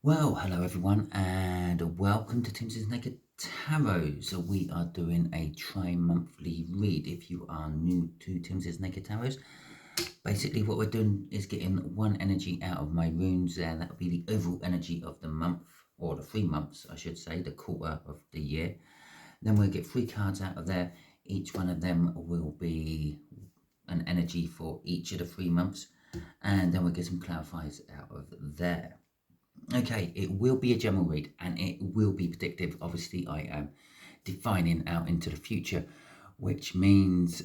Well, hello everyone, and welcome to Timsy Naked Tarot. So we are doing a tri-monthly read. If you are new to Timsy Naked Tarot, basically what we're doing is getting one energy out of my runes there. That will be the overall energy of the month, or the 3 months, I should say, the quarter of the year. Then we'll get 3 cards out of there. Each one of them will be an energy for each of the 3 months, and then we'll get some clarifiers out of there. Okay, it will be a general read and it will be predictive. Obviously, I am defining out into the future, which means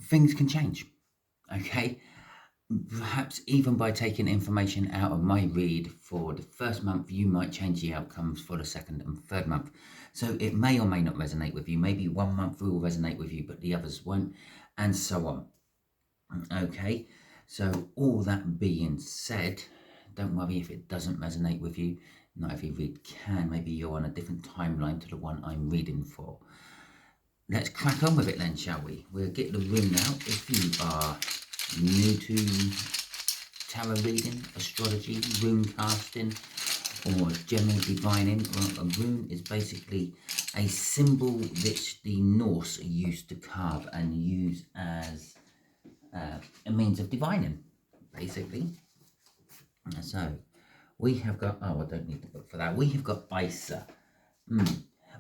things can change. Okay, perhaps even by taking information out of my read for the first month, you might change the outcomes for the second and third month. So it may or may not resonate with you. Maybe 1 month will resonate with you, but the others won't, and so on. Okay, so all that being said, don't worry if it doesn't resonate with you. Not every read can. Maybe you're on a different timeline to the one I'm reading for. Let's crack on with it then, shall we? We'll get the rune out. If you are new to tarot reading, astrology, rune casting, or general divining, well, a rune is basically a symbol which the Norse used to carve and use as a means of divining, basically. So we have got, I don't need the book for that. We have got Isa.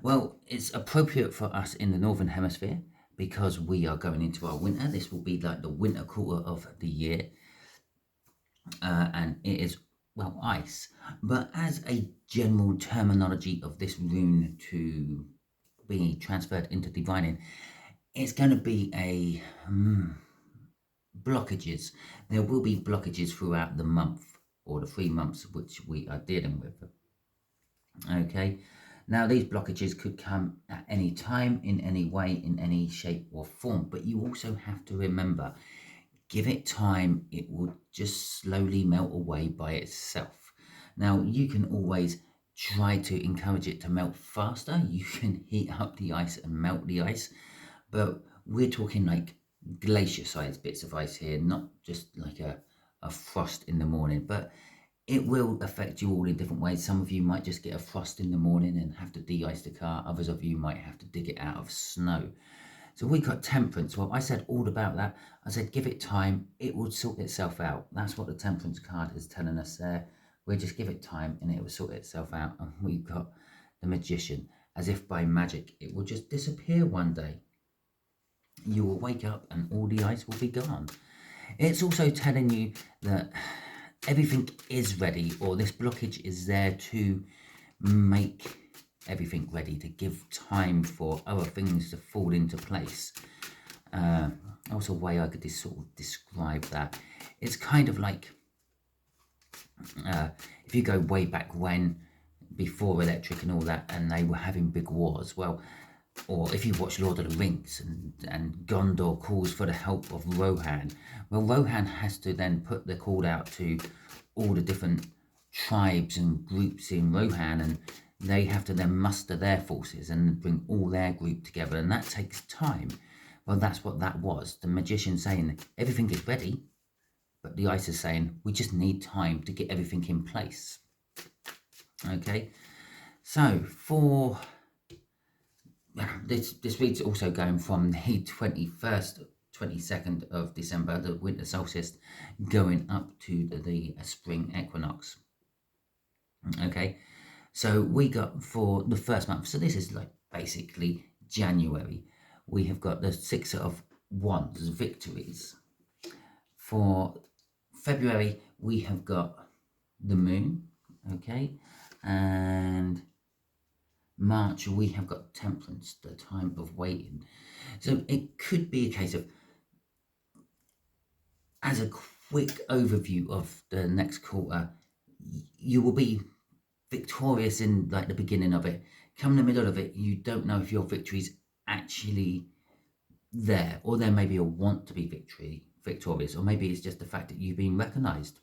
Well, it's appropriate for us in the Northern Hemisphere because we are going into our winter. This will be like the winter quarter of the year. And it is, well, ice. But as a general terminology of this rune to be transferred into divining, it's going to be a blockages. There will be blockages throughout the month or the 3 months which we are dealing with. Okay, now these blockages could come at any time, in any way, in any shape or form, but you also have to remember, give it time, it will just slowly melt away by itself. Now you can always try to encourage it to melt faster. You can heat up the ice and melt the ice, but we're talking like glacier sized bits of ice here, not just like a frost in the morning, but it will affect you all in different ways. Some of you might just get a frost in the morning and have to de-ice the car. Others of you might have to dig it out of snow. So we got temperance. Well, I said all about that. I said, give it time. It will sort itself out. That's what the temperance card is telling us there. We'll just give it time and it will sort itself out. And we've got the magician. As if by magic, it will just disappear one day. You will wake up and all the ice will be gone. It's also telling you that everything is ready, or this blockage is there to make everything ready, to give time for other things to fall into place. Also, a way I could sort of describe that, it's kind of like if you go way back when, before electric and all that, and they were having big wars, well, or if you watch Lord of the Rings and Gondor calls for the help of Rohan, well, Rohan has to then put the call out to all the different tribes and groups in Rohan, and they have to then muster their forces and bring all their group together, and that takes time. Well, that's what that was. The magician saying everything is ready, but the ice is saying we just need time to get everything in place. Okay, so for this read's also going from the 21st, 22nd of December, the winter solstice, going up to the spring equinox. Okay, so we got for the first month, so this is like basically January, we have got the 6 of Wands, victories. For February, we have got the moon, okay, and March, we have got temperance, the time of waiting. So it could be a case of, as a quick overview of the next quarter, you will be victorious in like the beginning of it. Come the middle of it, you don't know if your victory's actually there, or there may be a want to be victorious, or maybe it's just the fact that you've been recognized,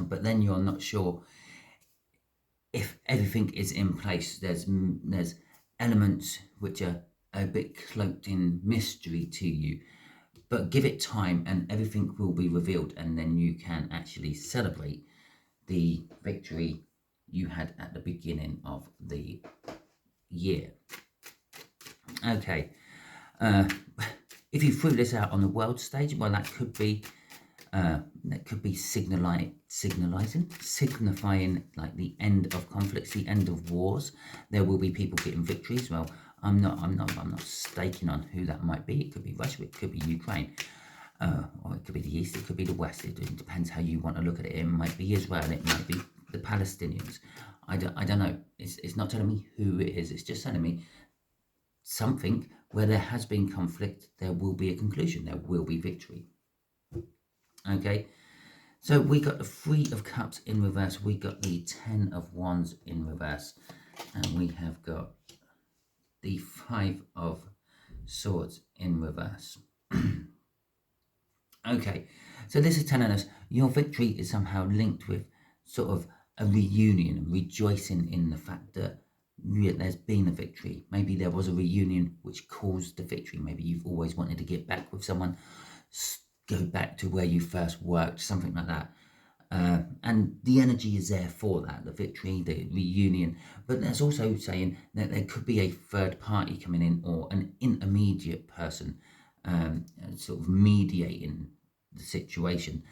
but then you're not sure if everything is in place. There's elements which are a bit cloaked in mystery to you, but give it time and everything will be revealed, and then you can actually celebrate the victory you had at the beginning of the year. Okay, if you threw this out on the world stage, well, that could be signifying like the end of conflicts, the end of wars. There will be people getting victories. Well, I'm not staking on who that might be. It could be Russia, it could be Ukraine, or it could be the East, it could be the West. It depends how you want to look at it. It might be Israel, it might be the Palestinians. I don't know. It's not telling me who it is. It's just telling me something where there has been conflict, there will be a conclusion, there will be victory. Okay, so we got the 3 of Cups in reverse, we got the 10 of Wands in reverse, and we have got the 5 of Swords in reverse. Okay, so this is telling us your victory is somehow linked with sort of a reunion and rejoicing in the fact that there's been a victory. Maybe there was a reunion which caused the victory. Maybe you've always wanted to get back with someone, go back to where you first worked, something like that. And the energy is there for that, the victory, the reunion. But that's also saying that there could be a third party coming in, or an intermediate person sort of mediating the situation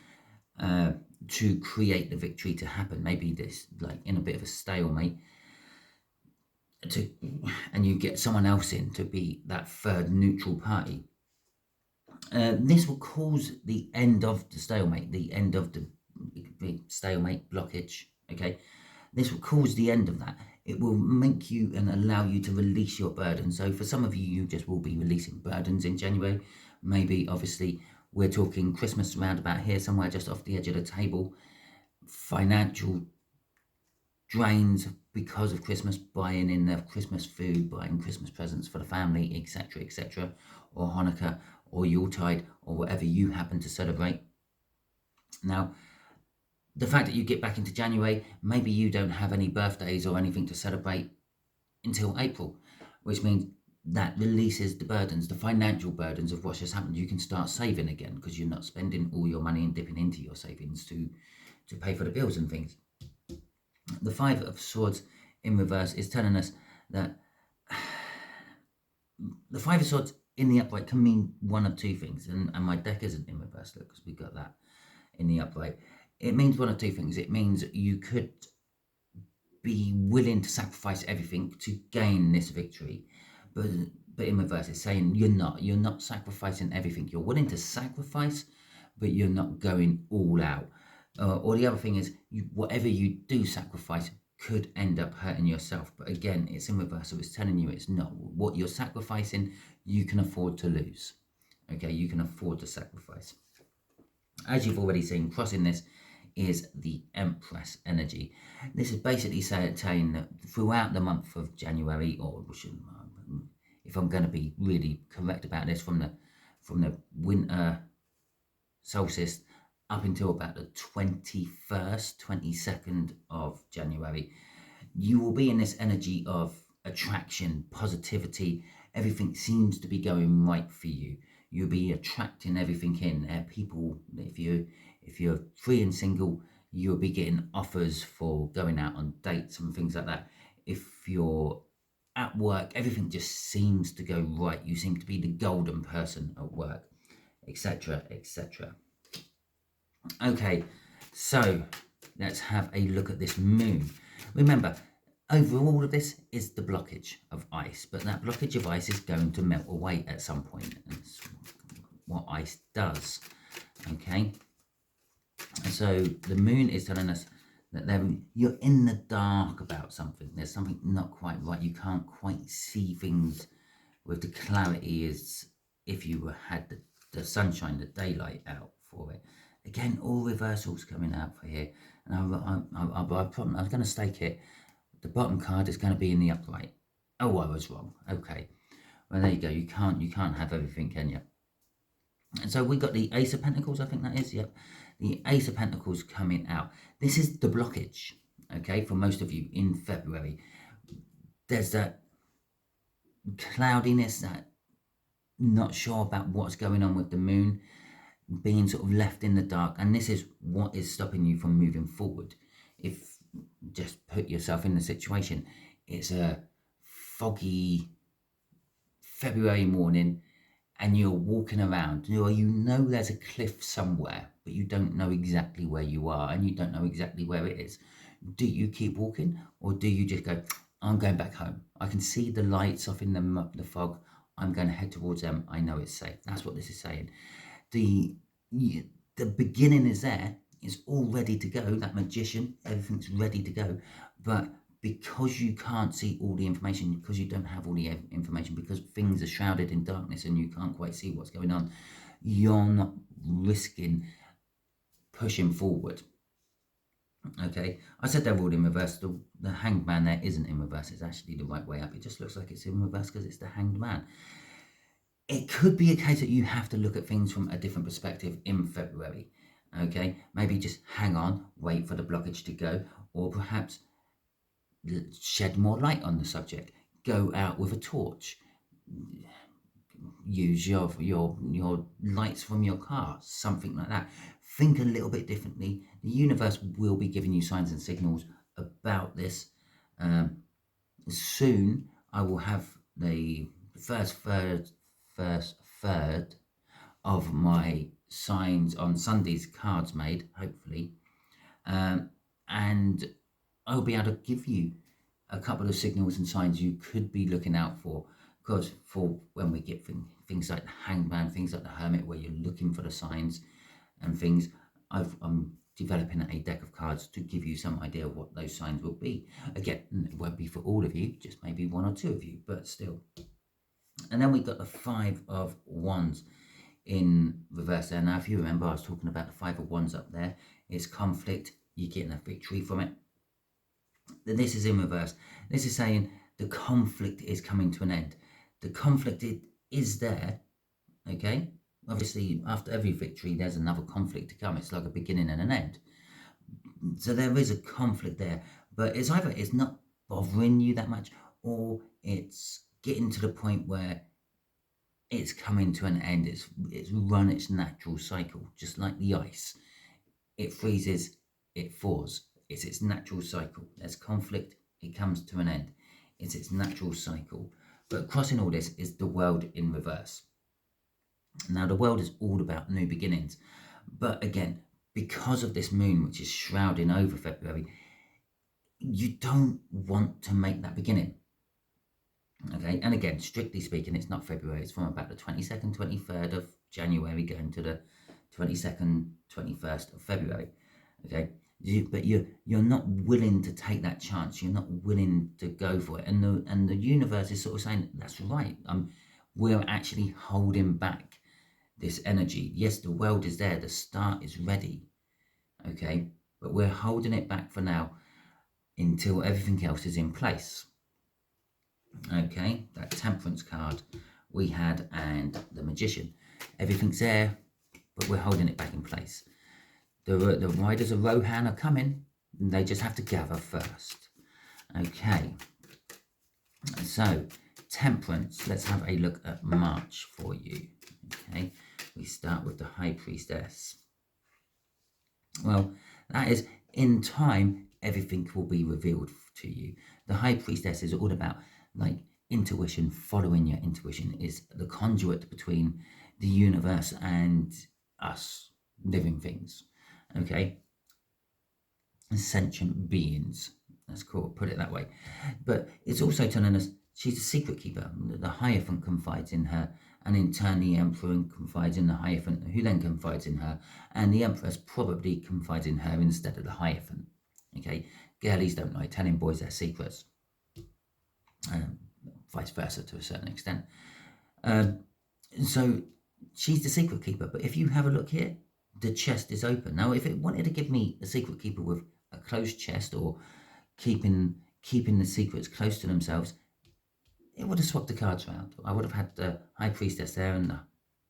to create the victory to happen. Maybe this, like in a bit of a stalemate, and you get someone else in to be that third neutral party. This will cause the end of the stalemate, the end of the stalemate blockage. Okay, this will cause the end of that. It will make you and allow you to release your burden. So for some of you, you just will be releasing burdens in January. Maybe, obviously, we're talking Christmas around about here, somewhere just off the edge of the table. Financial drains because of Christmas, buying in the Christmas food, buying Christmas presents for the family, etc., etc., or Hanukkah, or Yuletide, or whatever you happen to celebrate. Now, the fact that you get back into January, maybe you don't have any birthdays or anything to celebrate until April, which means that releases the burdens, the financial burdens of what's just happened. You can start saving again because you're not spending all your money and dipping into your savings to pay for the bills and things. The 5 of Swords in reverse is telling us that the 5 of Swords in the upright can mean one of two things, and my deck isn't in reverse, look, because we got that in the upright. It means one of two things. It means you could be willing to sacrifice everything to gain this victory, but in reverse, it's saying you're not sacrificing everything. You're willing to sacrifice, but you're not going all out. Or the other thing is, whatever you do sacrifice could end up hurting yourself. But again, it's in reverse, so it's telling you it's not. What you're sacrificing, you can afford to lose. Okay, you can afford to sacrifice. As you've already seen, crossing this is the Empress energy. This is basically saying that throughout the month of January, or if I'm going to be really correct about this, from the winter solstice up until about the 21st, 22nd of January, you will be in this energy of attraction, positivity. Everything seems to be going right for you. You'll be attracting everything in. People, if you're free and single, you'll be getting offers for going out on dates and things like that. If you're at work, everything just seems to go right. You seem to be the golden person at work, etc., etc. Okay, so let's have a look at this moon. Remember, over all of this is the blockage of ice, but that blockage of ice is going to melt away at some point. That's what ice does. Okay, and so the moon is telling us that you're in the dark about something. There's something not quite right. You can't quite see things with the clarity as if you had the sunshine, the daylight out for it. Again, all reversals coming out for here. And I promise, I was going to stake it. The bottom card is going to be in the upright. Oh, I was wrong. Okay. Well, there you go. You can't have everything, can you? And so we got the Ace of Pentacles, I think that is. Yep. The Ace of Pentacles coming out. This is the blockage, okay, for most of you in February. There's that cloudiness, that not sure about what's going on with the moon, being sort of left in the dark, and this is what is stopping you from moving forward. if just put yourself in the situation, it's a foggy February morning and you're walking around, you know there's a cliff somewhere, but you don't know exactly where you are and you don't know exactly where it is. Do you keep walking, or do you just go, I'm going back home? I can see the lights off in the fog. I'm going to head towards them. I know it's safe. That's what this is saying. The beginning is there. It's all ready to go. That magician, everything's ready to go. But because you can't see all the information, because you don't have all the information, because things are shrouded in darkness and you can't quite see what's going on, you're not risking pushing forward. Okay, I said they're all in reverse. The hanged man there isn't in reverse. It's actually the right way up. It just looks like it's in reverse because it's the hanged man. It could be a case that you have to look at things from a different perspective in February. Okay, maybe just hang on, wait for the blockage to go, or perhaps shed more light on the subject. Go out with a torch. Use your lights from your car, something like that. Think a little bit differently. The universe will be giving you signs and signals about this. Soon I will have the first third of my signs on Sunday's cards made, hopefully, and I'll be able to give you a couple of signals and signs you could be looking out for. Because for when we get things like the hangman, things like the hermit, where you're looking for the signs and things, I'm developing a deck of cards to give you some idea of what those signs will be. Again, it won't be for all of you, just maybe one or two of you, but still. And then we've got the Five of Wands in reverse there. Now, if you remember, I was talking about the Five of Wands up there. It's conflict. You're getting a victory from it. Then this is in reverse. This is saying the conflict is coming to an end. The conflict is there, okay? Obviously, after every victory, there's another conflict to come. It's like a beginning and an end. So there is a conflict there, but it's either it's not bothering you that much, or it's getting to the point where it's coming to an end. It's run its natural cycle, just like the ice. It freezes, it thaws. It's its natural cycle. There's conflict, it comes to an end. It's its natural cycle. But crossing all this is the world in reverse. Now, the world is all about new beginnings. But again, because of this moon, which is shrouding over February, you don't want to make that beginning. Okay, and again, strictly speaking, it's not February. It's from about the 22nd, 23rd of January going to the 22nd, 21st of February. Okay, but you're not willing to take that chance. You're not willing to go for it, and the universe is sort of saying that's right. We're actually holding back this energy. Yes, the world is there. The start is ready. Okay, but we're holding it back for now until everything else is in place. Okay, that Temperance card we had and the Magician. Everything's there, but we're holding it back in place. The riders of Rohan are coming. They just have to gather first. Okay, so Temperance, let's have a look at March for you. Okay, we start with the High Priestess. Well, that is, in time, everything will be revealed to you. The High Priestess is all about, like, intuition. Following your intuition is the conduit between the universe and us living things. Okay, sentient beings, that's cool, put it that way. But it's also telling us she's a secret keeper. The Hierophant confides in her, and in turn the Emperor confides in the Hierophant, who then confides in her, and the Empress probably confides in her instead of the Hierophant. Okay, girlies don't like telling boys their secrets, vice versa to a certain extent. So she's the secret keeper. But if you have a look here, the chest is open. Now, if it wanted to give me a secret keeper with a closed chest, or keeping the secrets close to themselves, it would have swapped the cards around. I would have had the High Priestess there and the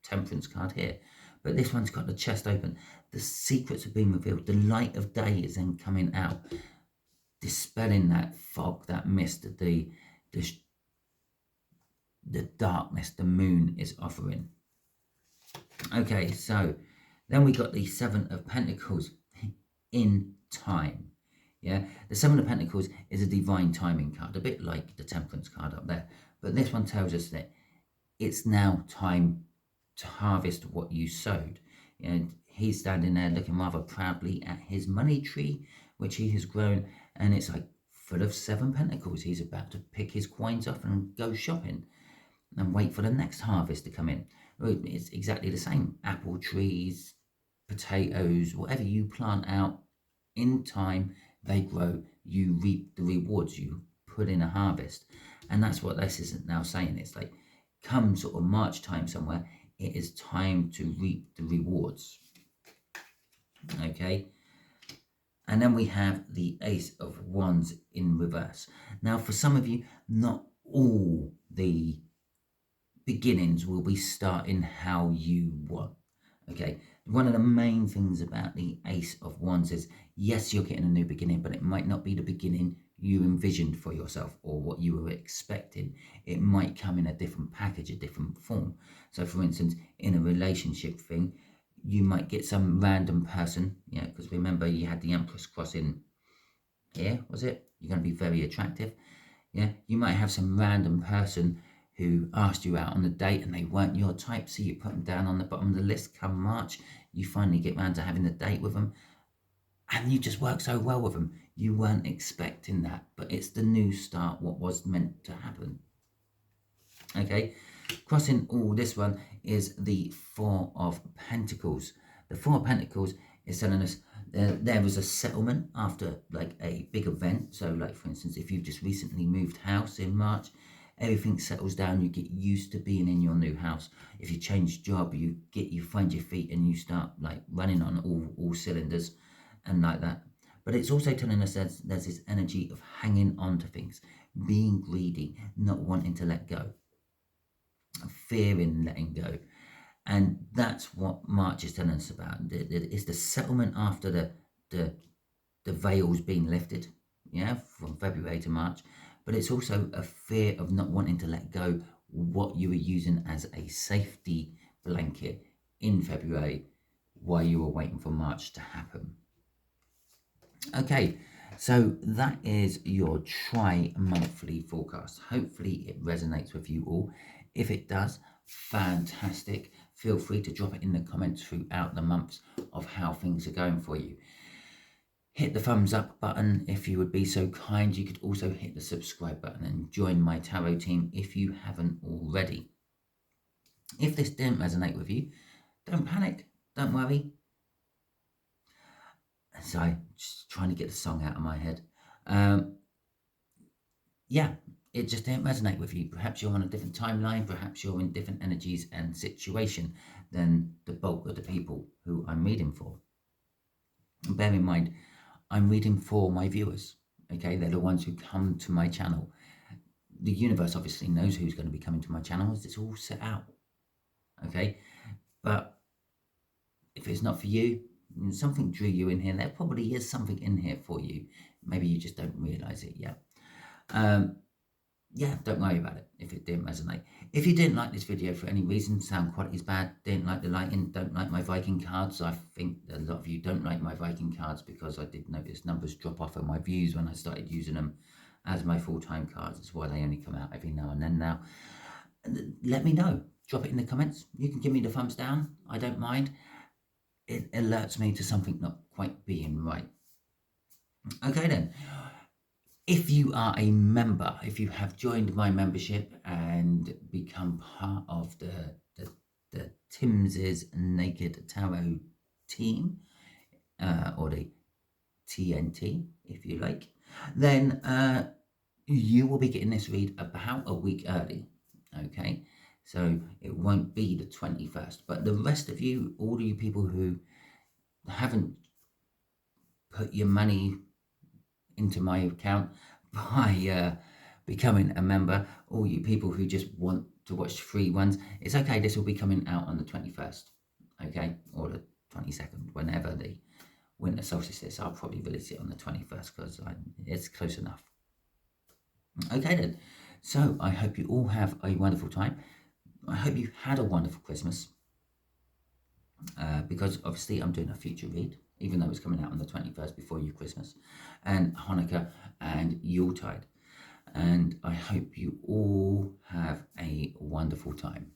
Temperance card here. But this one's got the chest open. The secrets have been revealed. The light of day is then coming out, dispelling that fog, that mist, the darkness the moon is offering. Okay, so then we got the Seven of Pentacles in time. Yeah, the Seven of Pentacles is a divine timing card, a bit like the Temperance card up there. But this one tells us that it's now time to harvest what you sowed. And he's standing there looking rather proudly at his money tree, which he has grown, and it's like full of 7 pentacles. He's about to pick his coins off and go shopping and wait for the next harvest to come in. It's exactly the same. Apple trees, potatoes, whatever you plant out, in time they grow, you reap the rewards, you put in a harvest. And that's what this is now saying. It's like, come sort of March time somewhere, it is time to reap the rewards. Okay, and then we have the Ace of Wands in reverse. Now for some of you, not all the beginnings will be starting how you want. Okay, one of the main things about the Ace of Wands is, yes, you're getting a new beginning, but it might not be the beginning you envisioned for yourself or what you were expecting. It might come in a different package, a different form. So for instance, in a relationship thing, you might get some random person, yeah, because remember you had the Empress crossing here, was it? You're going to be very attractive. Yeah, you might have some random person who asked you out on a date and they weren't your type, so you put them down on the bottom of the list. Come March, you finally get round to having a date with them, and you just work so well with them. You weren't expecting that, but it's the new start, what was meant to happen. Okay, crossing all this one is the Four of Pentacles. The Four of Pentacles is telling us there was a settlement after like a big event. So like for instance, if you've just recently moved house in March, everything settles down, you get used to being in your new house. If you change job, you find your feet and you start like running on all cylinders and like that. But it's also telling us there's this energy of hanging on to things, being greedy, not wanting to let go, fearing letting go. And that's what March is telling us about. It's the settlement after the veil's been lifted, yeah, from February to March. But it's also a fear of not wanting to let go what you were using as a safety blanket in February while you were waiting for March to happen. Okay, so that is your tri-monthly forecast. Hopefully it resonates with you all. If it does, fantastic. Feel free to drop it in the comments throughout the months of how things are going for you. Hit the thumbs up button if you would be so kind. You could also hit the subscribe button and join my tarot team if you haven't already. If this didn't resonate with you, don't panic, don't worry. So I'm just trying to get the song out of my head. Yeah, it just didn't resonate with you. Perhaps you're on a different timeline, perhaps you're in different energies and situation than the bulk of the people who I'm reading for. And bear in mind, I'm reading for my viewers, okay? They're the ones who come to my channel. The universe obviously knows who's going to be coming to my channel, as it's all set out, okay? But if it's not for you, something drew you in here. There probably is something in here for you. Maybe you just don't realize it yet. Yeah, don't worry about it if it didn't resonate. If you didn't like this video for any reason, sound quality is bad, didn't like the lighting, don't like my Viking cards, I think a lot of you don't like my Viking cards because I did notice numbers drop off in my views when I started using them as my full-time cards. That's why they only come out every now and then now. Let me know. Drop it in the comments. You can give me the thumbs down. I don't mind. It alerts me to something not quite being right. Okay then. If you are a member, if you have joined my membership and become part of the Timsy Naked Tarot team, or the TNT, if you like, then you will be getting this read about a week early, okay? So it won't be the 21st, but the rest of you, all of you people who haven't put your money into my account by becoming a member, all you people who just want to watch free ones, it's okay, this will be coming out on the 21st, okay, or the 22nd, whenever the winter solstice is. I'll probably release it on the 21st because it's close enough. Okay then, so I hope you all have a wonderful time. I hope you had a wonderful Christmas, because obviously I'm doing a future read, even though it's coming out on the 21st before your Christmas, and Hanukkah and Yuletide. And I hope you all have a wonderful time.